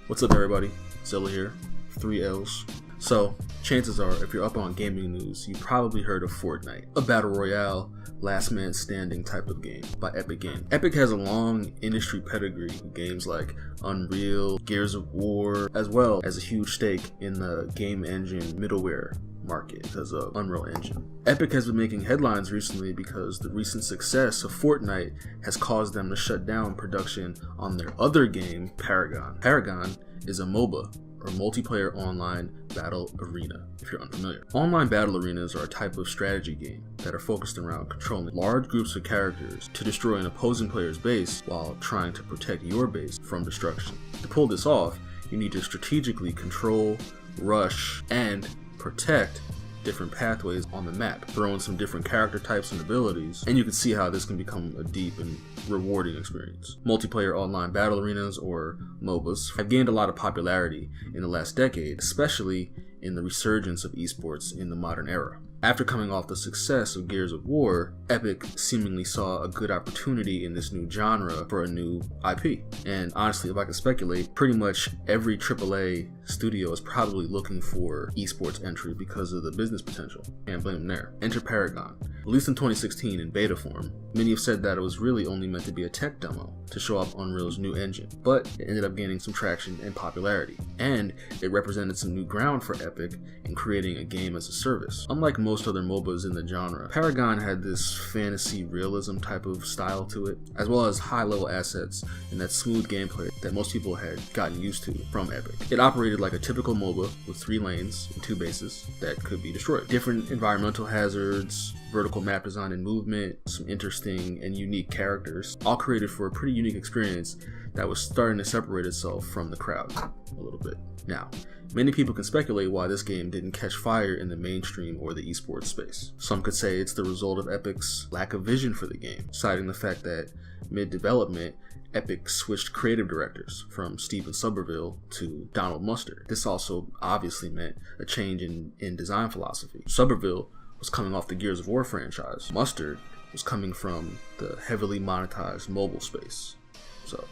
What's up, everybody? Zillla here, 3 L's. So, chances are, if you're up on gaming news, you probably heard of Fortnite, a battle royale, last man standing type of game by Epic Games. Epic has a long industry pedigree with games like Unreal, Gears of War, as well as a huge stake in the game engine middleware market because of Unreal Engine. Epic has been making headlines recently because the recent success of Fortnite has caused them to shut down production on their other game, Paragon. Paragon is a MOBA, or multiplayer online battle arena, if you're unfamiliar. Online battle arenas are a type of strategy game that are focused around controlling large groups of characters to destroy an opposing player's base while trying to protect your base from destruction. To pull this off, you need to strategically control, rush, and protect different pathways on the map, throw in some different character types and abilities, and you can see how this can become a deep and rewarding experience. Multiplayer online battle arenas, or MOBAs, have gained a lot of popularity in the last decade, especially in the resurgence of esports in the modern era. After coming off the success of Gears of War, Epic seemingly saw a good opportunity in this new genre for a new IP. And honestly, if I can speculate, pretty much every AAA studio is probably looking for esports entry because of the business potential. Can't blame them there. Enter Paragon. Released in 2016 in beta form, many have said that it was really only meant to be a tech demo to show off Unreal's new engine, but it ended up gaining some traction and popularity, and it represented some new ground for Epic in creating a game as a service. Unlike most other MOBAs in the genre, Paragon had this fantasy realism type of style to it, as well as high-level assets and that smooth gameplay that most people had gotten used to from Epic. It operated like a typical MOBA with 3 lanes and 2 bases that could be destroyed. Different environmental hazards, vertical map design and movement, some interesting and unique characters, all created for a pretty unique experience that was starting to separate itself from the crowd a little bit. Now, many people can speculate why this game didn't catch fire in the mainstream or the esports space. Some could say it's the result of Epic's lack of vision for the game, citing the fact that mid-development, Epic switched creative directors from Steven Somerville to Donald Mustard. This also obviously meant a change in design philosophy. Somerville was coming off the Gears of War franchise. Mustard was coming from the heavily monetized mobile space. So,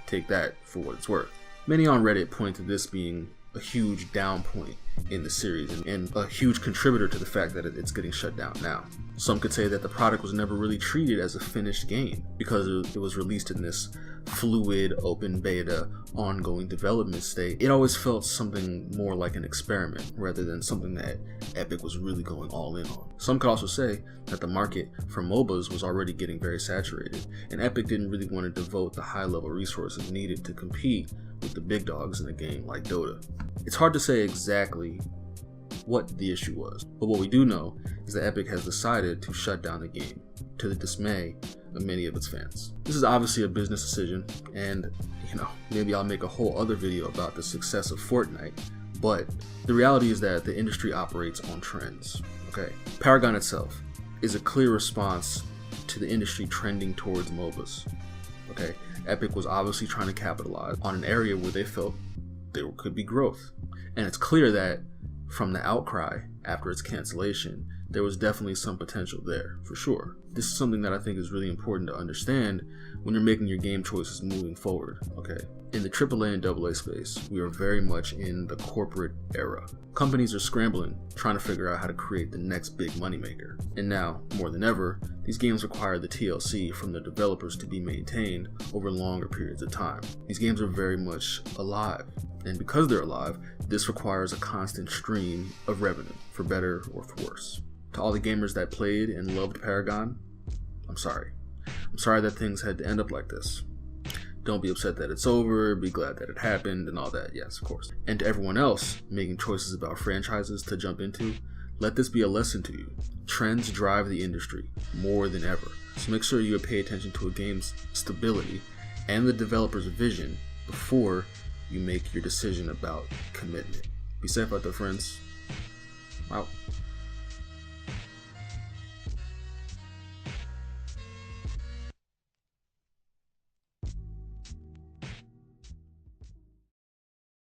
take that for what it's worth. Many on Reddit point to this being a huge down point in the series and a huge contributor to the fact that it's getting shut down now. Some could say that the product was never really treated as a finished game because it was released in this fluid, open beta, ongoing development state. It always felt something more like an experiment rather than something that Epic was really going all in on. Some could also say that the market for MOBAs was already getting very saturated, and Epic didn't really want to devote the high-level resources needed to compete with the big dogs in a game like Dota. It's hard to say exactly what the issue was, but what we do know is that Epic has decided to shut down the game, to the dismay of many of its fans. This is obviously a business decision, and maybe I'll make a whole other video about the success of Fortnite, but the reality is that the industry operates on trends, okay? Paragon itself is a clear response to the industry trending towards MOBAs, okay? Epic was obviously trying to capitalize on an area where they felt there could be growth, and it's clear that from the outcry after its cancellation, there was definitely some potential there, for sure. This is something that I think is really important to understand when you're making your game choices moving forward, okay? In the AAA and AA space, we are very much in the corporate era. Companies are scrambling, trying to figure out how to create the next big moneymaker. And now, more than ever, these games require the TLC from the developers to be maintained over longer periods of time. These games are very much alive. And because they're alive, this requires a constant stream of revenue, for better or for worse. To all the gamers that played and loved Paragon, I'm sorry. I'm sorry that things had to end up like this. Don't be upset that it's over, be glad that it happened, and all that, yes, of course. And to everyone else making choices about franchises to jump into, let this be a lesson to you. Trends drive the industry more than ever, so make sure you pay attention to a game's stability and the developer's vision before you make your decision about commitment. Be safe out there, friends. Out.